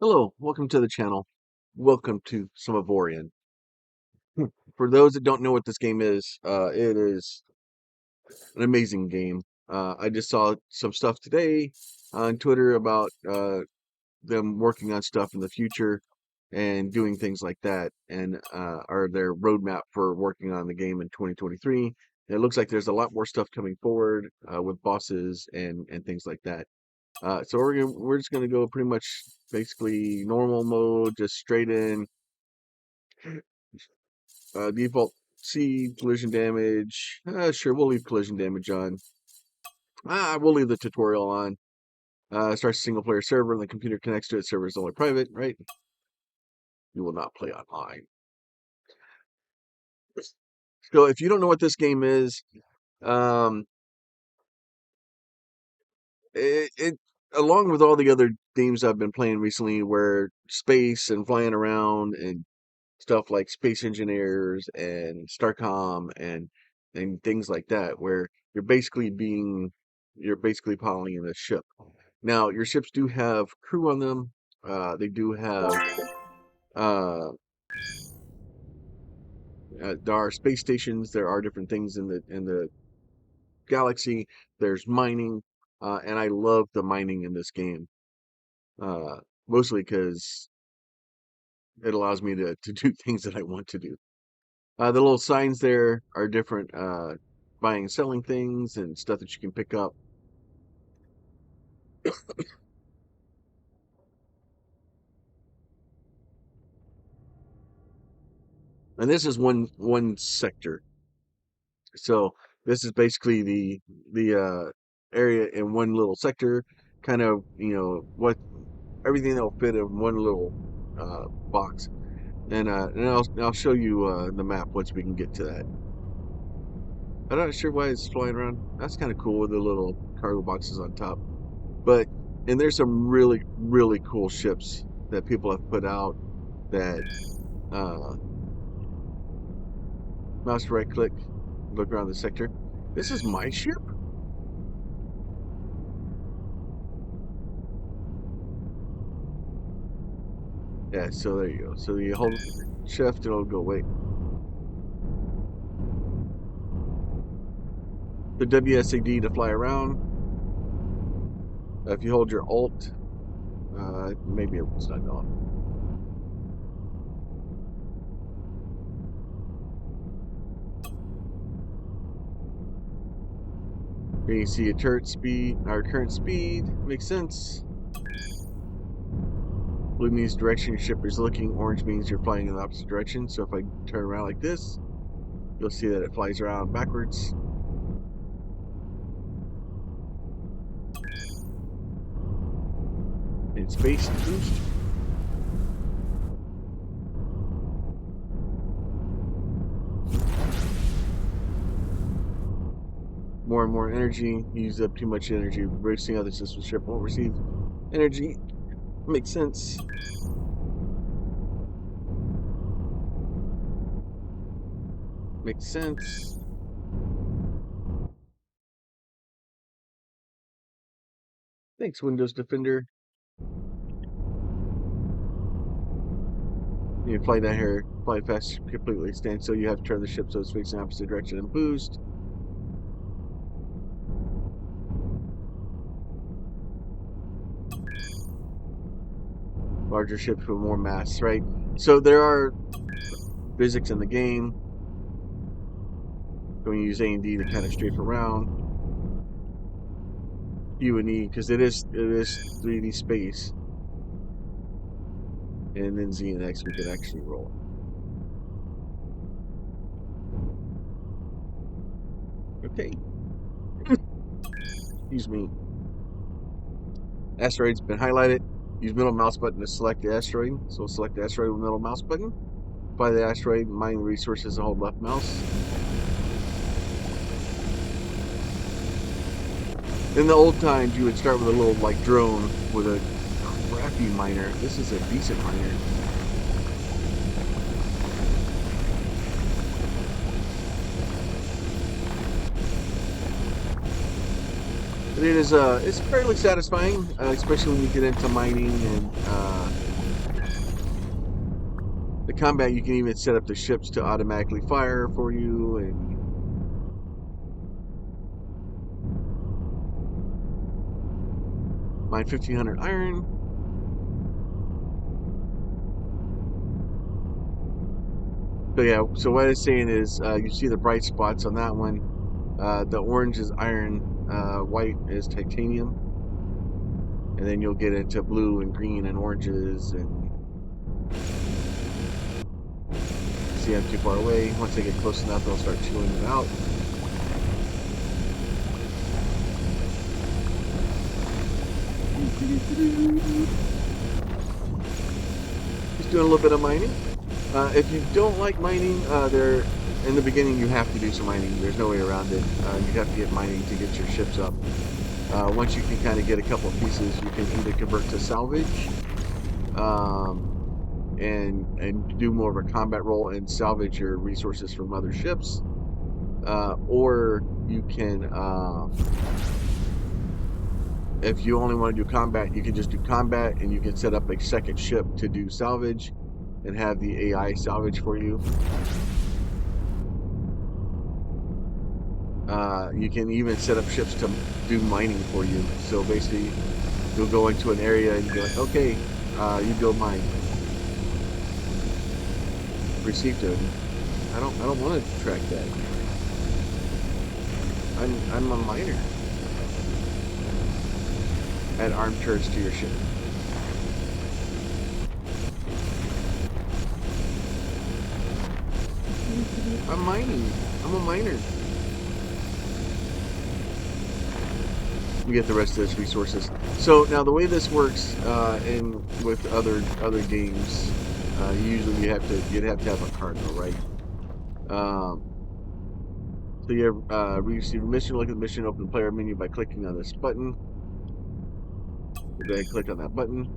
Hello, welcome to the channel. Welcome to some Avorion. For those that don't know what this game is, it is an amazing game. I just saw some stuff today on Twitter about them working on stuff in the future and doing things like that, and are their roadmap for working on the game in 2023. It looks like there's a lot more stuff coming forward with bosses and things like that. So we're just gonna go pretty much basically normal mode, just straight in. Default C, collision damage. Sure, we'll leave collision damage on. We'll leave the tutorial on. Starts a single player server and the computer connects to it. Server is only private, right? You will not play online. So if you don't know what this game is, um, it along with all the other games I've been playing recently, where space and flying around and stuff like Space Engineers and Starcom and things like that, where you're basically piloting a ship. Now, your ships do have crew on them. They do have uh, there are space stations. There are different things in the galaxy. There's mining, and I love the mining in this game. Uh, Mostly because it allows me to do things that I want to do. The little signs there are different buying and selling things and stuff that you can pick up. And this is one sector. So this is basically the area in one little sector, kind of, what everything that'll fit in one little box. And I'll show you the map once we can get to that. I'm not sure why it's flying around. That's kind of cool with the little cargo boxes on top. But and there's some really cool ships that people have put out that uh, mouse right click, look around the sector. This is my ship. Yeah, so there you go. So you hold shift, it'll go away. The WSAD to fly around. If you hold your Alt, maybe it's not on. Here you see a turret speed, our current speed. Makes sense. Blue means direction your ship is looking. Orange means you're flying in the opposite direction. So if I turn around like this, you'll see that it flies around backwards. In space boost. More and more energy. Use up too much energy. Racing other systems ship won't receive energy. Makes sense. Makes sense. Thanks, Windows Defender. You fly down here, fly fast, completely stand still. You have to turn the ship so it's facing opposite direction and boost. Larger ships with more mass, right? So there are physics in the game. Going to use A and D to kind of strafe around. U and E because it is 3D space. And then Z and X we can actually roll. Okay. Excuse me. Asteroid's been highlighted. Use middle mouse button to select the asteroid. So select the asteroid with middle mouse button. Apply the asteroid, mine the resources, and hold left mouse. In the old times, you would start with a little like drone with a crappy miner. This is a decent miner. It is it's fairly satisfying, especially when you get into mining and The combat, you can even set up the ships to automatically fire for you, and mine 1500 iron. So yeah, so what it's saying is, you see the bright spots on that one. The orange is iron, white is titanium, and then you'll get into blue and green and oranges. And see, I'm too far away. Once they get close enough, they'll start chewing them out. Just doing a little bit of mining. If you don't like mining, there in the beginning you have to do some mining. There's no way around it. You have to get mining to get your ships up. Once you can kind of get a couple of pieces, you can either convert to salvage, um, and do more of a combat role and salvage your resources from other ships, or you can, if you only want to do combat, you can just do combat, and you can set up a second ship to do salvage, and have the AI salvage for you. You can even set up ships to do mining for you. So basically, you'll go into an area and you'll be like, okay, you go mine. Receive token. I don't want to track that. I'm a miner. Add armed turrets to your ship. I'm mining. I'm a miner. We get the rest of this resources. So now the way this works, in with other games, usually you'd have to have a cardinal, right? Um, so you receive a mission. Look at the mission. Open the player menu by clicking on this button. You go ahead and click on that button.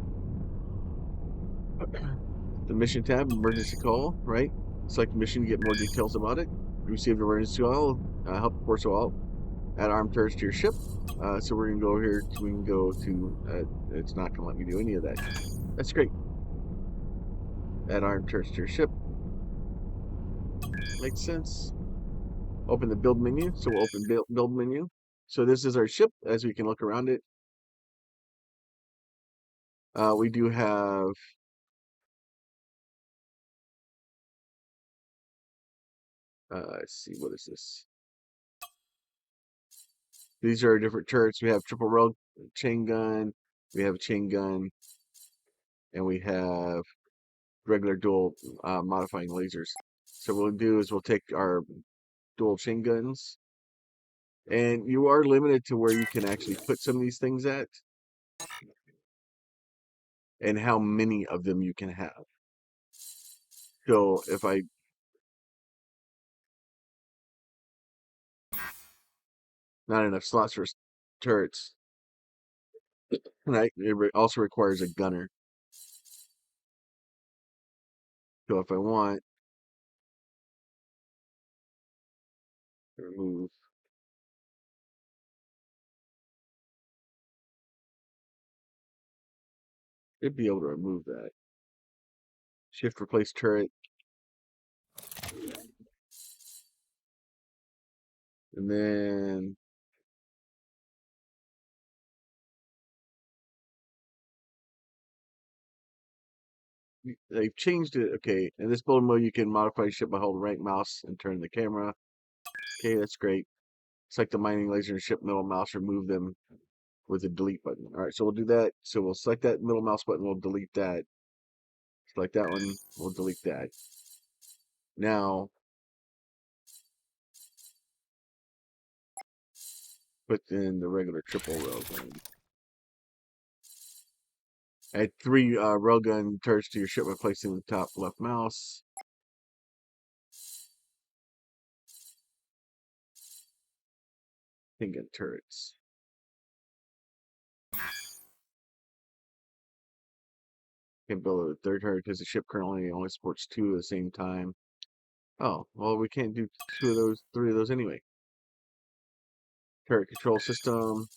The mission tab, emergency call, right? Select the mission to get more details about it. Receive an emergency call. Help force out. Add armed turrets to your ship. So we're gonna go here. We can go to. It's not gonna let me do any of that. That's great. Add armed turrets to your ship. Makes sense. Open the build menu. So we'll open build menu. So this is our ship. As we can look around it, we do have. Let's see, what is this? These are different turrets. We have triple rail chain gun. We have a chain gun, and we have regular dual modifying lasers. So what we'll do is we'll take our dual chain guns, and you are limited to where you can actually put some of these things at, and how many of them you can have. So if I not enough slots for turrets, and it also requires a gunner. So if I want to remove, it'd be able to remove that. Shift replace turret, and then they've changed it. Okay, in this build mode, you can modify ship by holding right mouse and turn the camera. Okay, that's great. Select the mining laser and ship middle mouse, remove them with the delete button. All right, so we'll do that. So we'll select that middle mouse button, we'll delete that. Select that one, we'll delete that. Now, put in the regular triple railgun. Add 3 railgun turrets to your ship by placing the top left mouse. Gun turrets. Can build a third turret because the ship currently only supports 2 at the same time. Oh, well, we can't do 3 of those anyway. Turret control system,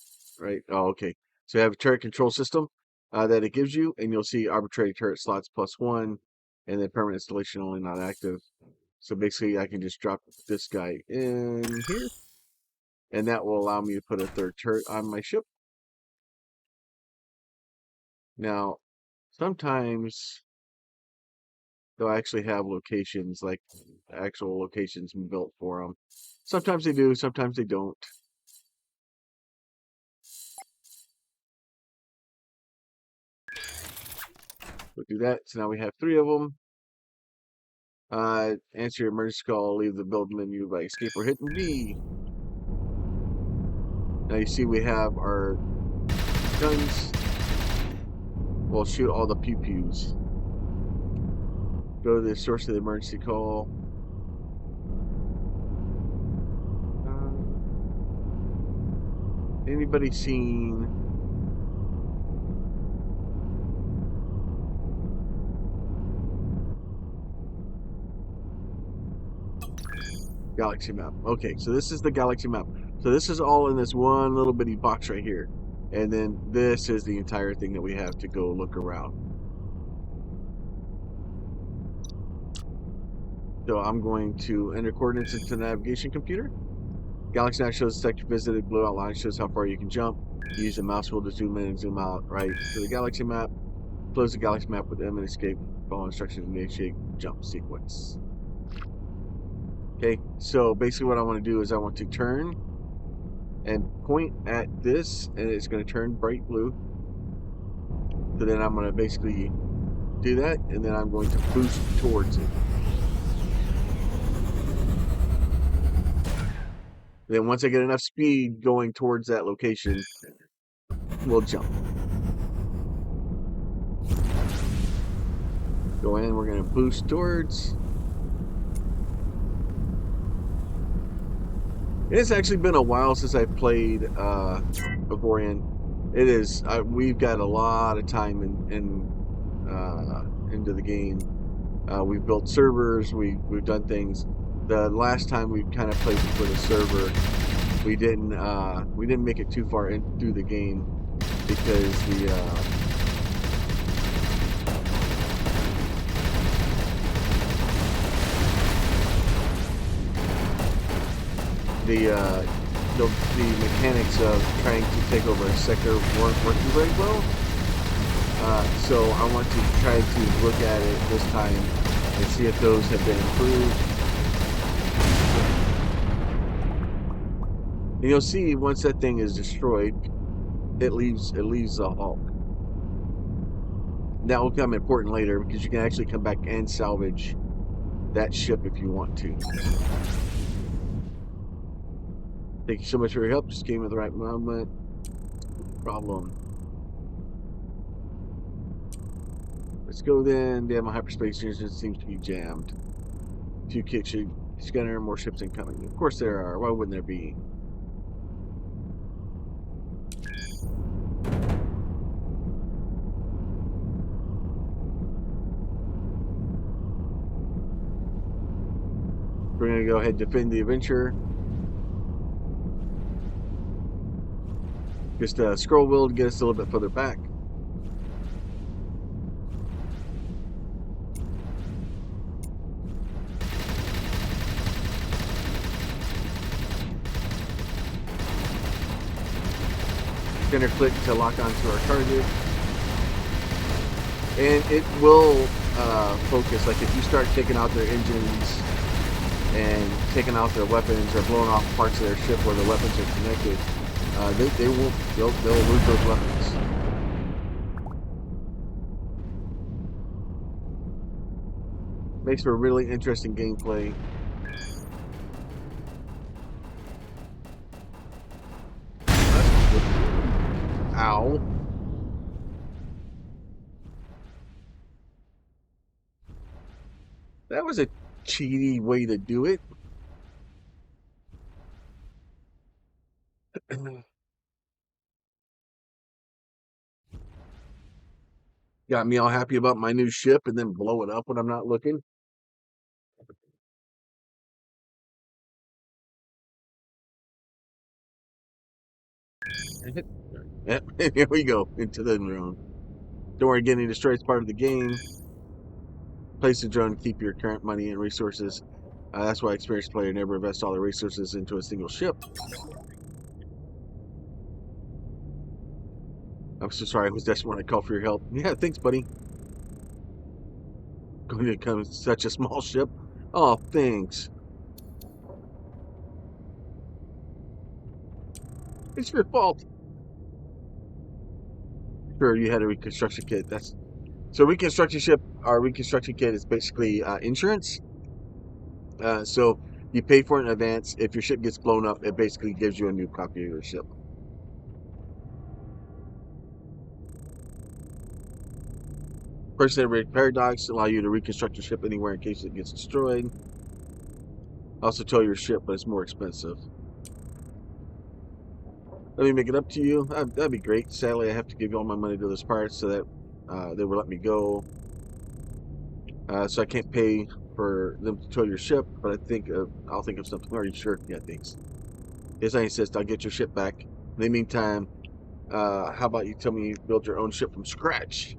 right? Oh, okay. So you have a turret control system that it gives you, and you'll see arbitrary turret slots +1, and then permanent installation only not active. So basically I can just drop this guy in here, and that will allow me to put a third turret on my ship. Now, sometimes they'll actually have locations, like actual locations built for them. Sometimes they do, sometimes they don't. We'll do that. So now we have 3 of them. Answer your emergency call, leave the build menu by escape or hitting V. Now you see we have our guns. We'll shoot all the pew-pews. Go to the source of the emergency call. Anybody seen galaxy map? Okay, so this is the galaxy map. So this is all in this one little bitty box right here. And then this is the entire thing that we have to go look around. So I'm going to enter coordinates into the navigation computer. Galaxy map shows the sector visited. Blue outline shows how far you can jump. Use the mouse wheel to zoom in and zoom out right to the galaxy map. Close the galaxy map with M and escape. Follow instructions and initiate jump sequence. Okay, so basically what I want to do is I want to turn and point at this, and it's going to turn bright blue. So then I'm going to basically do that, and then I'm going to boost towards it. Then once I get enough speed going towards that location, we'll jump. Go in, we're going to boost towards. It's actually been a while since I played Avorion. It is. We've got a lot of time into the game. We've built servers. We've done things. The last time we kind of played before the server, we didn't make it too far in through the game because the mechanics of trying to take over a sector weren't working very well. So I want to try to look at it this time and see if those have been improved. And you'll see once that thing is destroyed, it leaves the hulk. That will become important later because you can actually come back and salvage that ship if you want to. Thank you so much for your help. Just came at the right moment. Problem. Let's go then. Damn, my hyperspace engine seems to be jammed. Few kicks, scanner, more ships incoming. Of course there are. Why wouldn't there be? We're gonna go ahead and defend the adventure. Just scroll wheel to get us a little bit further back. Gonna click to lock onto our target, and it will focus. Like if you start taking out their engines and taking out their weapons or blowing off parts of their ship where the weapons are connected, they'll lose those weapons. Makes for really interesting gameplay. Ow. That was a cheaty way to do it. Got me all happy about my new ship and then blow it up when I'm not looking. Yep, here we go into the room. Don't worry, getting destroyed is part of the game. Place the drone, keep your current money and resources. That's why experienced player never invests all their resources into a single ship. I'm so sorry. I was desperate when I called for your help. Yeah, thanks, buddy. Going to become such a small ship. Oh, thanks. It's your fault. Sure, you had a reconstruction kit. That's so reconstruction ship. Our reconstruction kit is basically insurance. So you pay for it in advance. If your ship gets blown up, it basically gives you a new copy of your ship. Personal paradox allow you to reconstruct your ship anywhere in case it gets destroyed. Also tow your ship, but it's more expensive. Let me make it up to you. That'd be great. Sadly, I have to give all my money to those pirates so that they will let me go. So I can't pay for them to tow your ship, but I think I'll think of something. Are you sure? Yeah, thanks. Yes, I insist. I'll get your ship back. In the meantime, how about you tell me you build your own ship from scratch?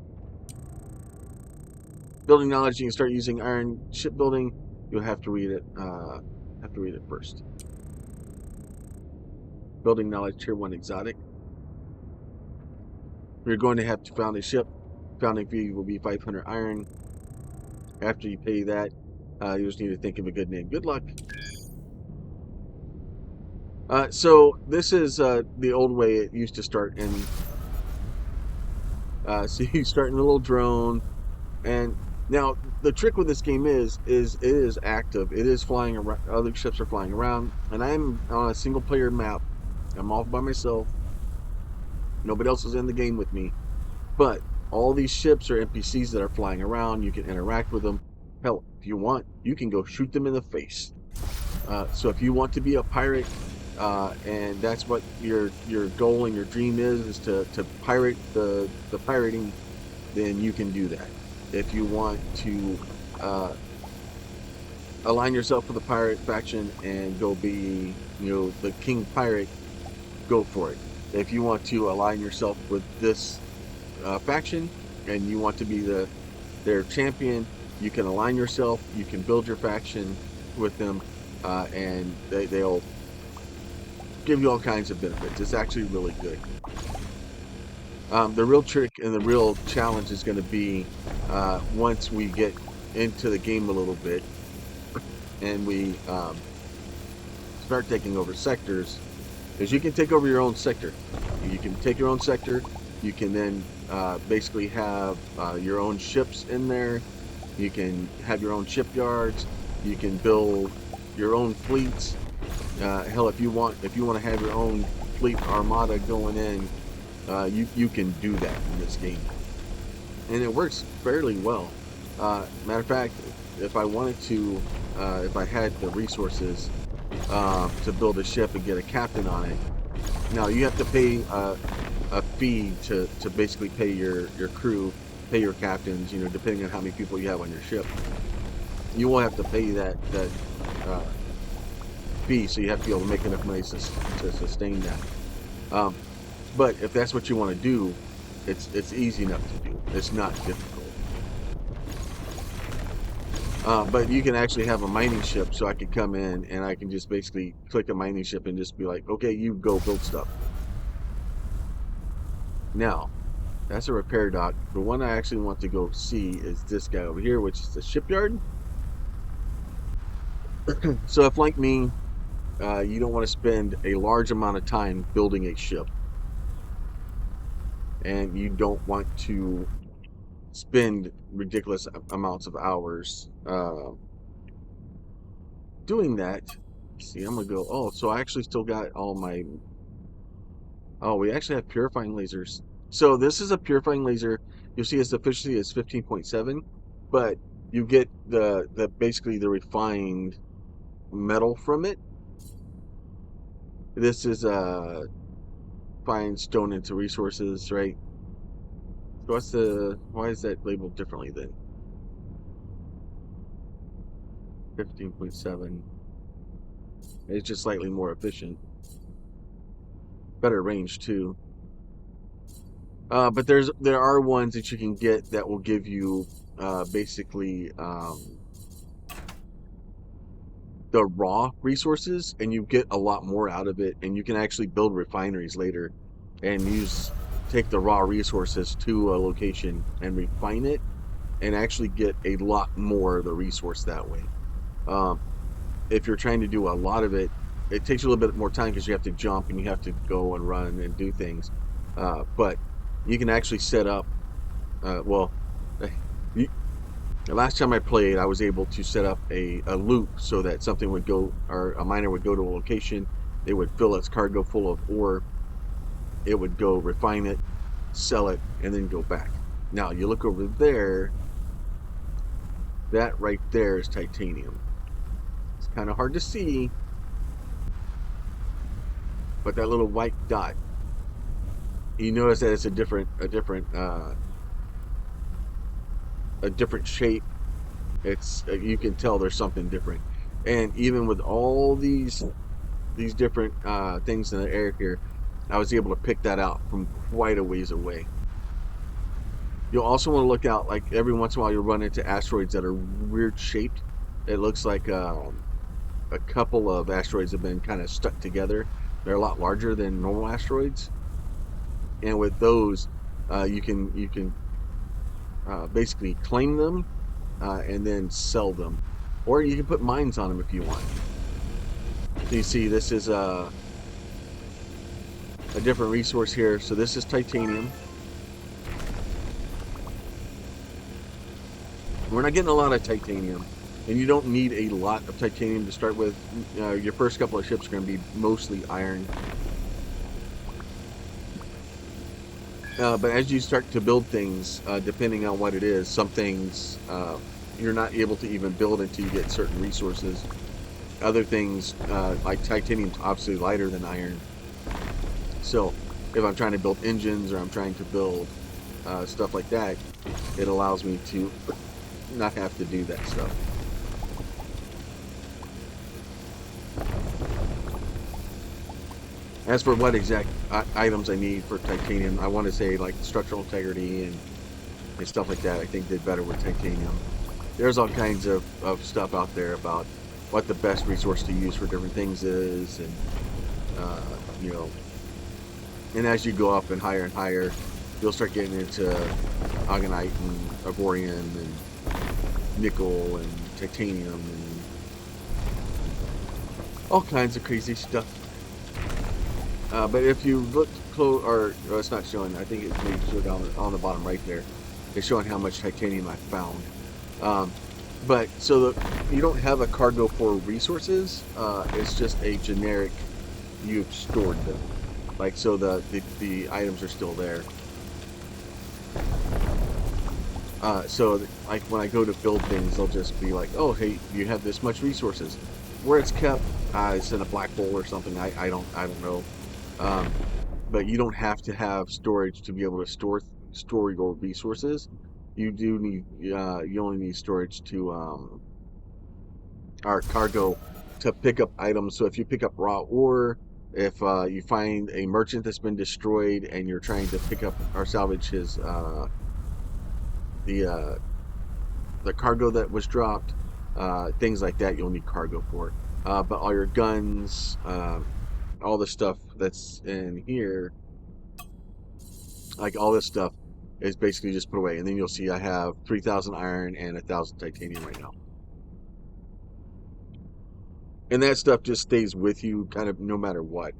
Building knowledge. You can start using iron shipbuilding. You'll have to read it. Have to read it first. Building knowledge tier 1 exotic. You're going to have to found a ship. Founding fee will be 500 iron. After you pay that, you just need to think of a good name. Good luck. So this is the old way it used to start. And so you start in a little drone. And now the trick with this game is it is active. It is flying around. Other ships are flying around. And I'm on a single player map. I'm off by myself. Nobody else is in the game with me. But all these ships are NPCs that are flying around. You can interact with them. Hell, if you want, you can go shoot them in the face. So if you want to be a pirate, and that's what your goal and your dream is to pirate the pirating, then you can do that. If you want to align yourself with the pirate faction and go be the king pirate, go for it. If you want to align yourself with this faction and you want to be their champion, you can align yourself. You can build your faction with them, and they'll give you all kinds of benefits. It's actually really good. The real trick and the real challenge is going to be once we get into the game a little bit and we start taking over sectors, is you can take over your own sector. You can take your own sector. You can then basically have your own ships in there. You can have your own shipyards. You can build your own fleets. Hell, if you want to have your own fleet armada going in, you can do that in this game, and it works fairly well. Matter of fact, if I wanted to, if I had the resources to build a ship and get a captain on it, now you have to pay a fee to basically pay your crew, pay your captains, depending on how many people you have on your ship. You will have to pay that fee, so you have to be able to make enough money to sustain that. But if that's what you want to do, it's easy enough to do. It's not difficult. But you can actually have a mining ship, so I could come in and I can just basically click a mining ship and just be like, okay, you go build stuff. Now, that's a repair dock. The one I actually want to go see is this guy over here, which is the shipyard. So if, like me, you don't want to spend a large amount of time building a ship, and you don't want to spend ridiculous amounts of hours doing that. See, I'm gonna go. Oh, so I actually still got all my. Oh, we actually have purifying lasers. So this is a purifying laser. You'll see its efficiency is 15.7, but you get the basically the refined metal from it. This is fine stone into resources, right? So why is that labeled differently then? 15.7. It's just slightly more efficient. Better range too. But there are ones that you can get that will give you basically the raw resources, and you get a lot more out of it, and you can actually build refineries later and take the raw resources to a location and refine it and actually get a lot more of the resource that way. Um, if you're trying to do a lot of it, it takes a little bit more time because you have to jump and you have to go and run and do things. But you can actually set up, well, you, the last time I played, I was able to set up a loop so that something would go, or a miner would go to a location, it would fill its cargo full of ore, it would go refine it, sell it, and then go back. Now, you look over there, that right there is titanium. It's kind of hard to see, but that little white dot, you notice that it's a different shape. It's you can tell there's something different. And even with all these different things in the air here, I was able to pick that out from quite a ways away. You'll also want to look out, like every once in a while you'll run into asteroids that are weird shaped. It looks like a couple of asteroids have been kind of stuck together. They're a lot larger than normal asteroids, and with those, you can basically claim them and then sell them, or you can put mines on them if you want. So you see, this is a different resource here. So this is titanium. We're not getting a lot of titanium, and you don't need a lot of titanium to start with. Your first couple of ships are going to be mostly iron. But as you start to build things, depending on what it is, some things you're not able to even build until you get certain resources. Other things, like titanium's obviously lighter than iron. So if I'm trying to build engines or I'm trying to build stuff like that, it allows me to not have to do that stuff. As for what exact items I need for titanium, I want to say like structural integrity and stuff like that. I think did better with titanium. There's all kinds of stuff out there about what the best resource to use for different things is, and uh, you know, and as you go up and higher, you'll start getting into Agonite and Avorion and nickel and titanium and all kinds of crazy stuff. But if you look close, or it's not showing, I think it's maybe show down on the bottom right there. It's showing how much titanium I found. But so you don't have a cargo for resources. It's just a generic. You've stored them, like so the items are still there. So like when I go to build things, they'll just be like, oh hey, you have this much resources. Where it's kept, it's in a black hole or something. I don't know. But you don't have to have storage to be able to store your resources. You do need you only need storage to or cargo to pick up items. So if you pick up raw ore, if you find a merchant that's been destroyed and you're trying to pick up or salvage his the cargo that was dropped, things like that, you'll need cargo for. But all your guns, all the stuff that's in here, like all this stuff is basically just put away. And then you'll see I have 3,000 iron and 1,000 titanium right now. And that stuff just stays with you kind of no matter what.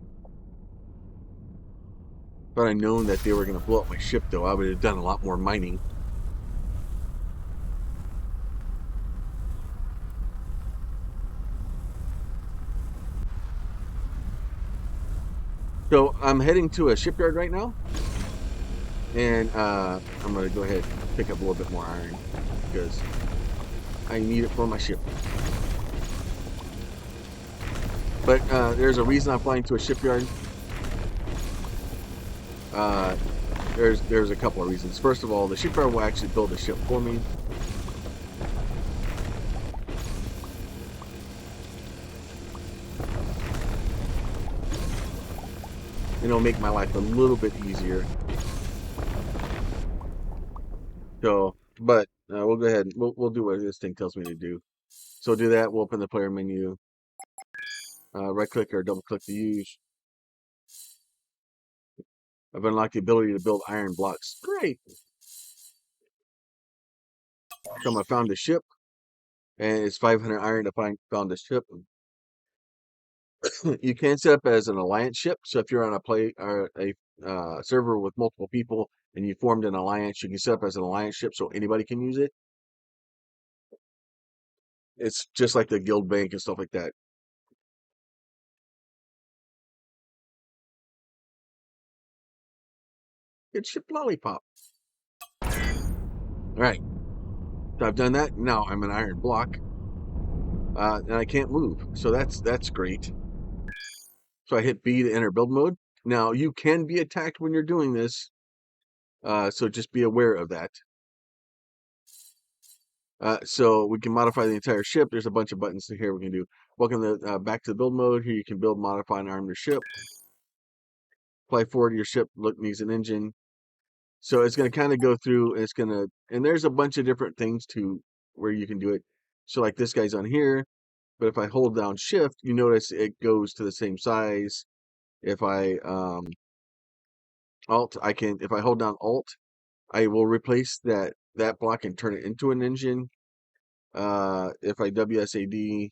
If I'd known that they were going to blow up my ship, though, I would have done a lot more mining. So I'm heading to a shipyard right now. And I'm going to go ahead and pick up a little bit more iron because I need it for my ship. But there's a reason I'm flying to a shipyard. There's a couple of reasons. First of all, the shipyard will actually build a ship for me. It'll make my life a little bit easier. So but we'll go ahead. We'll do what this thing tells me to do. So do that. We'll open the player menu. Right click or double click to use. I've unlocked the ability to build iron blocks. Great. I found a ship, and it's 500 iron to found a ship. You can set up as an alliance ship. So if you're on a play or a server with multiple people and you formed an alliance, you can set up as an alliance ship so anybody can use it. It's just like the guild bank and stuff like that. It's ship lollipop. All right. So I've done that. Now I'm an iron block, and I can't move. So that's great. So I hit B to enter build mode. Now you can be attacked when you're doing this, so just be aware of that. So we can modify the entire ship. There's a bunch of buttons here we can do. Welcome to, back to the build mode. Here you can build, modify, and arm your ship. Fly forward, your ship needs an engine. So it's going to kind of go through, and and there's a bunch of different things to where you can do it. So like this guy's on here, but if I hold down shift, you notice it goes to the same size. If I alt, if I hold down alt, I will replace that block and turn it into an engine. If I WSAD,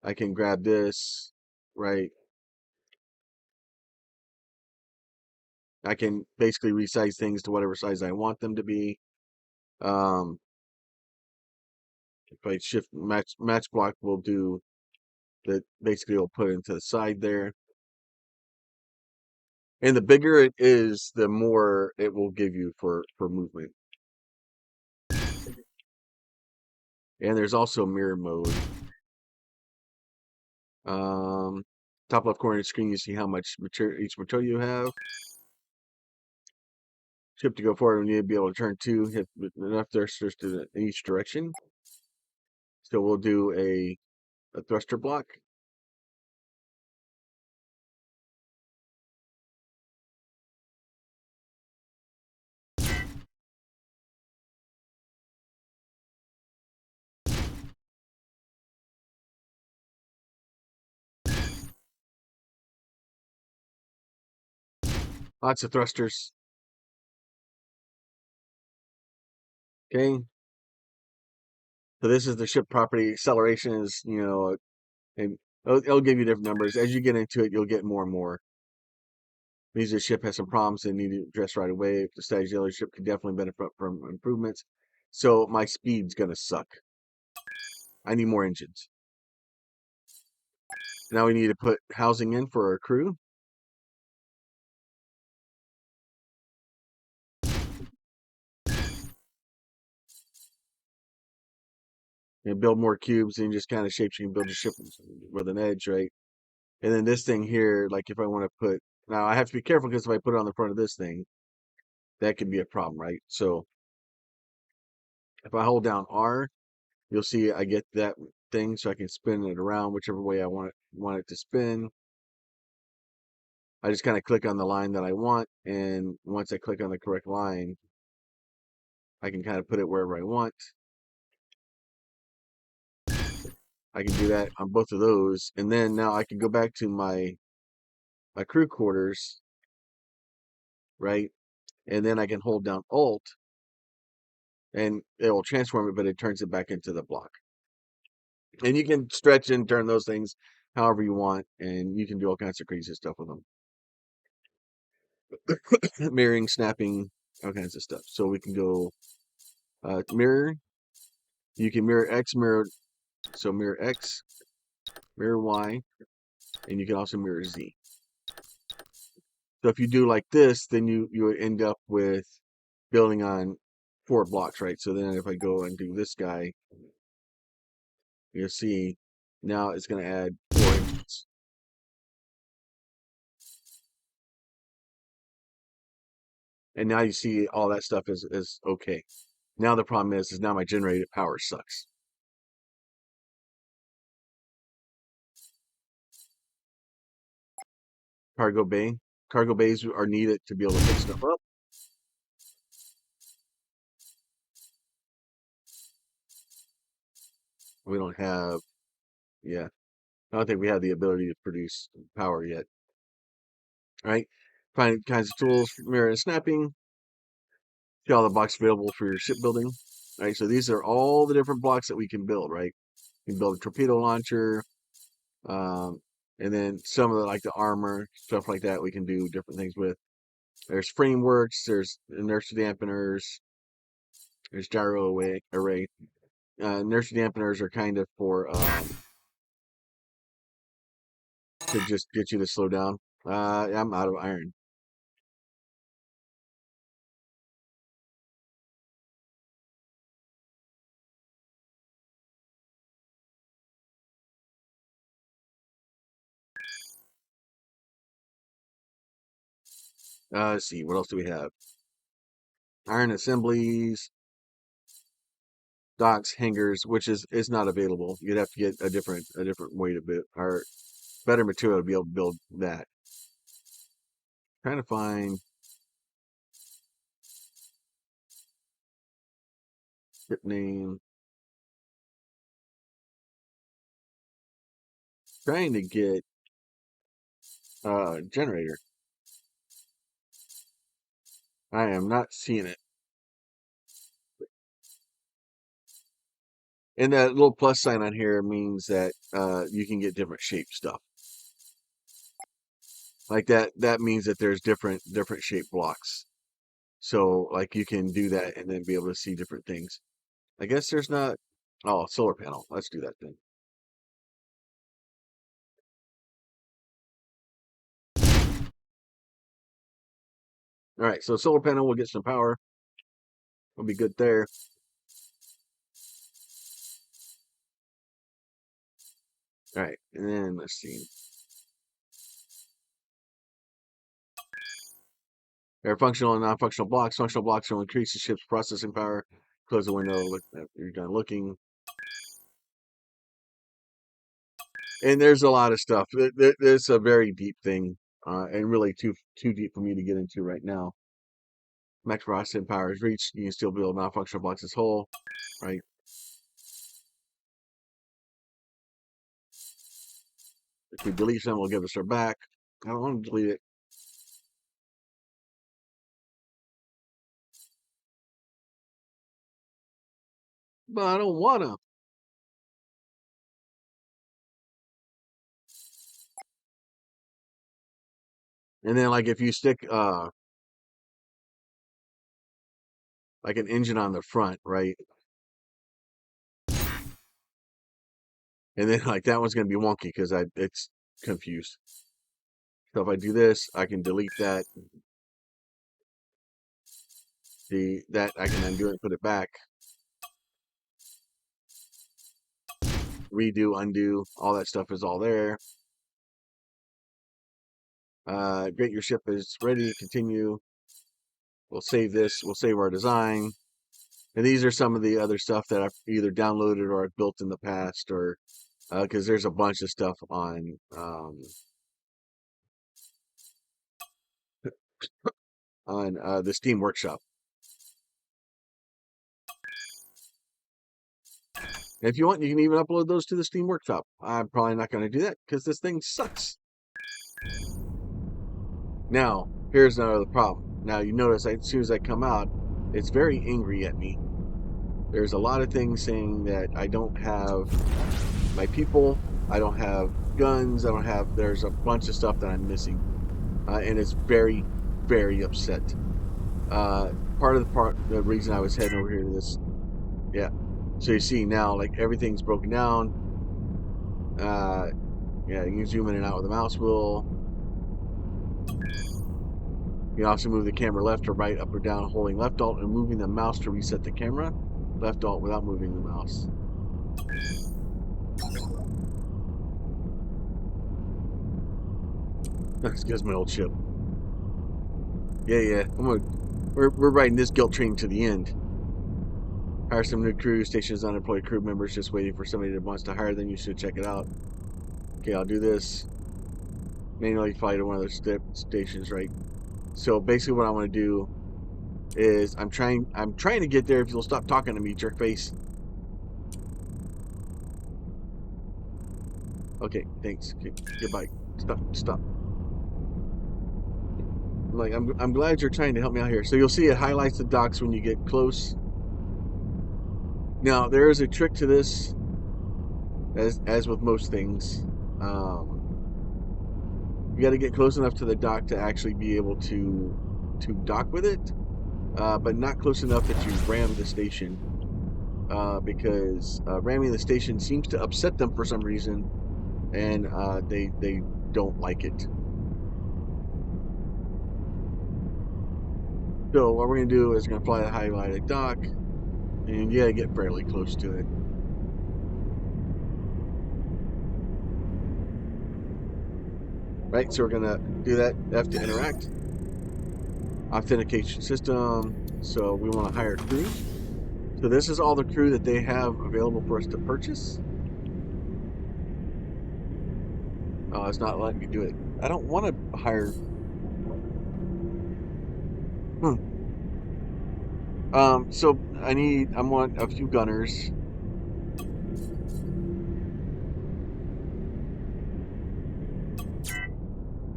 I can grab this, right? I can basically resize things to whatever size I want them to be. Um, if I shift match block, will do that. Basically, will put it into the side there. And the bigger it is, the more it will give you for movement. And there's also mirror mode. Um, top left corner of the screen, you see how much material each material you have. Ship to go forward, we need to be able to turn two, hit enough thrusters in each direction. So we'll do a thruster block. Lots of thrusters. Okay. So this is the ship property. Acceleration is, and it'll give you different numbers. As you get into it, you'll get more and more. Means the ship has some problems they need to address right away. If the status yellow ship can definitely benefit from improvements. So my speed's gonna suck. I need more engines. Now we need to put housing in for our crew. And build more cubes and just kind of shapes you can build your ship with an edge, right? And then this thing here, like if I want to put, now I have to be careful because if I put it on the front of this thing, that could be a problem, right? So if I hold down R, you'll see I get that thing so I can spin it around whichever way I want it to spin. I just kind of click on the line that I want, and once I click on the correct line, I can kind of put it wherever I want. I can do that on both of those, and then now I can go back to my crew quarters, right? And then I can hold down Alt, and it will transform it, but it turns it back into the block. And you can stretch and turn those things however you want, and you can do all kinds of crazy stuff with them. Mirroring, snapping, all kinds of stuff. So we can go mirror. You can mirror X, so mirror X, mirror Y, and you can also mirror Z. So if you do like this, then you would end up with building on 4 blocks, right? So then if I go and do this guy, you'll see now it's going to add 4 engines. And now you see all that stuff is okay. Now the problem is now my generated power sucks. Cargo bay. Cargo bays are needed to be able to pick stuff up. We don't have, yeah, I don't think we have the ability to produce power yet. All right. Find kinds of tools, mirror and snapping. See all the blocks available for your shipbuilding. All right. So these are all the different blocks that we can build, right? You can build a torpedo launcher, um, and then some of the like the armor stuff like that we can do different things with. There's frameworks, there's inertia dampeners, there's gyro array. Inertia dampeners are kind of for to just get you to slow down. I'm out of iron. Let's see, what else do we have? Iron assemblies, docks, hangers, which is not available. You'd have to get a different way to build or better material to be able to build that. Trying to find ship name. Trying to get generator. I am not seeing it. And that little plus sign on here means that you can get different shape stuff. Like that means that there's different shape blocks. So like you can do that and then be able to see different things. I guess there's not. Oh, solar panel. Let's do that then. All right, so solar panel will get some power. We'll be good there. All right, and then let's see. There are functional and non-functional blocks. Functional blocks will increase the ship's processing power. Close the window. Look, you're done looking. And there's a lot of stuff. There's a very deep thing, and really too deep for me to get into right now. Max processing power is reached. You can still build non-functional blocks as whole, right? If we delete some, we'll give us our back. I don't want to delete it, but I don't want to. And then, like, if you stick like an engine on the front, right? And then like that one's gonna be wonky because it's confused. So if I do this, I can delete that. That I can undo it and put it back. Redo, undo, all that stuff is all there. Great, your ship is ready. Continue. We'll save this. We'll save our design. And these are some of the other stuff that I've either downloaded or I've built in the past, or because there's a bunch of stuff on the Steam Workshop. And if you want, you can even upload those to the Steam Workshop. I'm probably not going to do that because this thing sucks. Now, here's another problem. Now, you notice as soon as I come out, it's very angry at me. There's a lot of things saying that I don't have my people, I don't have guns, there's a bunch of stuff that I'm missing. And it's very, very upset. Uh, the reason I was heading over here to this, yeah. So you see now, like everything's broken down. Yeah, you can zoom in and out with the mouse wheel. You can also move the camera left or right, up or down, holding left alt and moving the mouse to reset the camera. Left alt without moving the mouse. Excuse my old ship. Yeah, yeah. We're riding this guilt train to the end. Hire some new crew. Stations unemployed crew members just waiting for somebody that wants to hire them. You should check it out. Okay, I'll do this. Manually fly to one of those stations, right? So basically, what I want to do is I'm trying to get there. If you'll stop talking to me, jerk face. Okay, thanks. Okay, goodbye. Stop, stop. Like I'm glad you're trying to help me out here. So you'll see it highlights the docks when you get close. Now there is a trick to this, as with most things. Um, you got to get close enough to the dock to actually be able to dock with it, but not close enough that you ram the station. Because ramming the station seems to upset them for some reason, and they don't like it. So what we're gonna do is we're gonna fly the highlighted dock, and you gotta get fairly close to it. Right, so we're gonna do that. F to interact. Authentication system. So we want to hire crew. So this is all the crew that they have available for us to purchase. It's not letting me do it. I don't want to hire. Hmm. So I want a few gunners.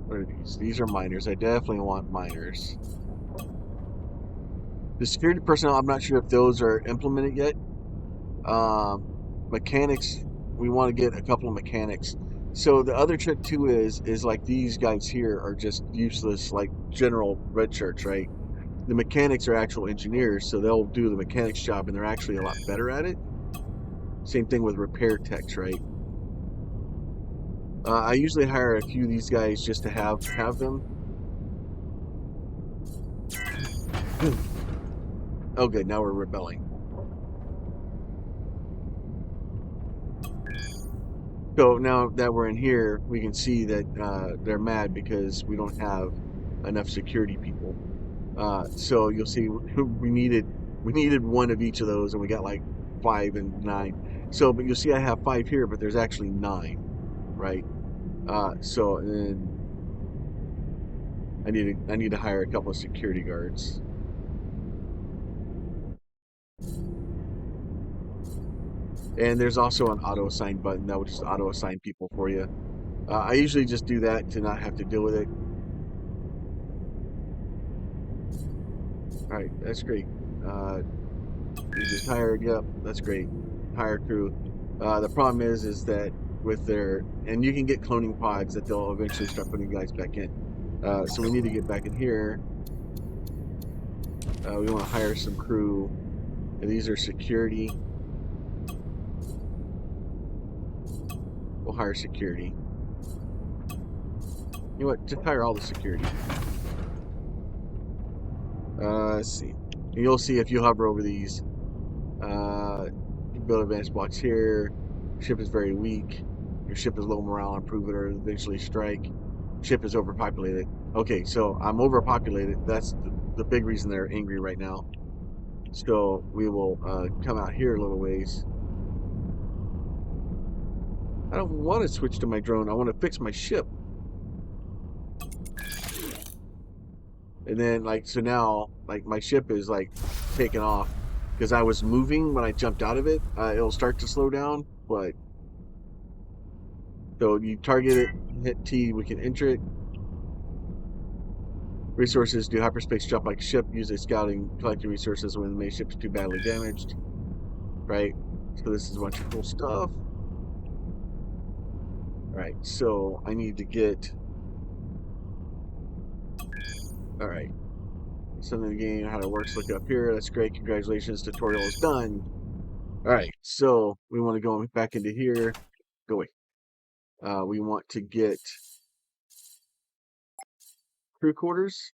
What are these? These are miners. I definitely want miners. The security personnel, I'm not sure if those are implemented yet. Um, Mechanics, we want to get a couple of mechanics. So the other trick too is like these guys here are just useless, like general red shirts, right? The mechanics are actual engineers, so they'll do the mechanics job and they're actually a lot better at it. Same thing with repair techs, right? I usually hire a few of these guys just to have them. Oh, good. Now we're rebelling. So now that we're in here, we can see that they're mad because we don't have enough security people. So you'll see we needed one of each of those, and we got like 5 and 9. So, but you'll see I have 5 here, but there's actually 9, right? So and I need to hire a couple of security guards. And there's also an auto assign button that will just auto assign people for you. I usually just do that to not have to deal with it. All right, that's great. Uh, you just hired, yep, that's great. Hire crew. The problem is that with their, and you can get cloning pods that they'll eventually start putting guys back in. So we need to get back in here. We want to hire some crew. And these are security. We'll hire security. You know what? Just hire all the security. Let's see. And you'll see if you hover over these. You build advanced blocks here. Ship is very weak. Your ship is low morale. Improve it or eventually strike. Ship is overpopulated. Okay, so I'm overpopulated. That's the big reason they're angry right now. So we will come out here a little ways. I don't want to switch to my drone. I want to fix my ship. And then like so now like my ship is like taking off because I was moving when I jumped out of it. It'll start to slow down, but so you target it, hit T, we can enter it. Resources do hyperspace jump like ship, usually scouting, collecting resources when the main ship is too badly damaged, right? So this is a bunch of cool stuff. All right, so I need to get, all right, something to gain how it works. Look up here. That's great. Congratulations, tutorial is done. All right, so we want to go back into here. Go away. We want to get crew quarters.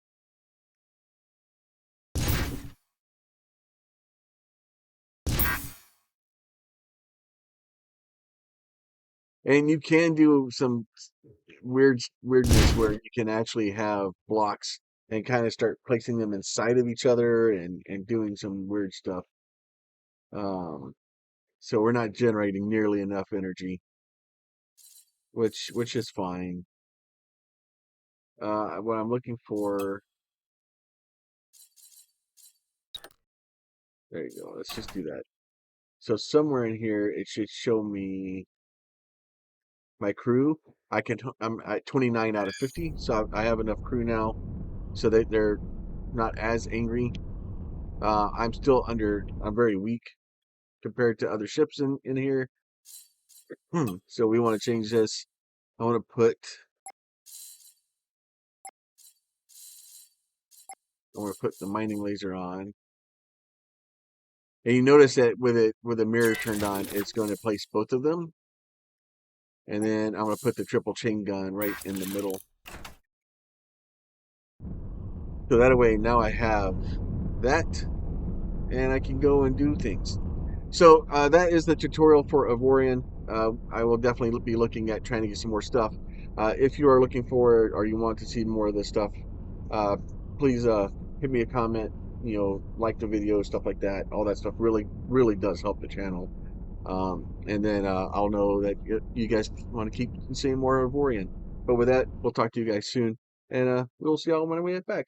And you can do some weirdness where you can actually have blocks and kind of start placing them inside of each other and doing some weird stuff. Um, so we're not generating nearly enough energy, which is fine. What I'm looking for, there you go. Let's just do that. So somewhere in here, it should show me. my crew. I'm at 29 out of 50, so I have enough crew now, so that they're not as angry. I'm very weak compared to other ships in here. So we want to change this. I want to put the mining laser on. And you notice that with the mirror turned on, it's going to place both of them. And then I'm going to put the triple chain gun right in the middle. So that way now I have that, and I can go and do things. So that is the tutorial for Avorion. I will definitely be looking at trying to get some more stuff. If you are looking for it or you want to see more of this stuff, uh, please hit me a comment, like the video, stuff like that. All that stuff really, really does help the channel. And then I'll know that you guys want to keep seeing more Avorion. But with that, we'll talk to you guys soon. And we'll see y'all when we get back.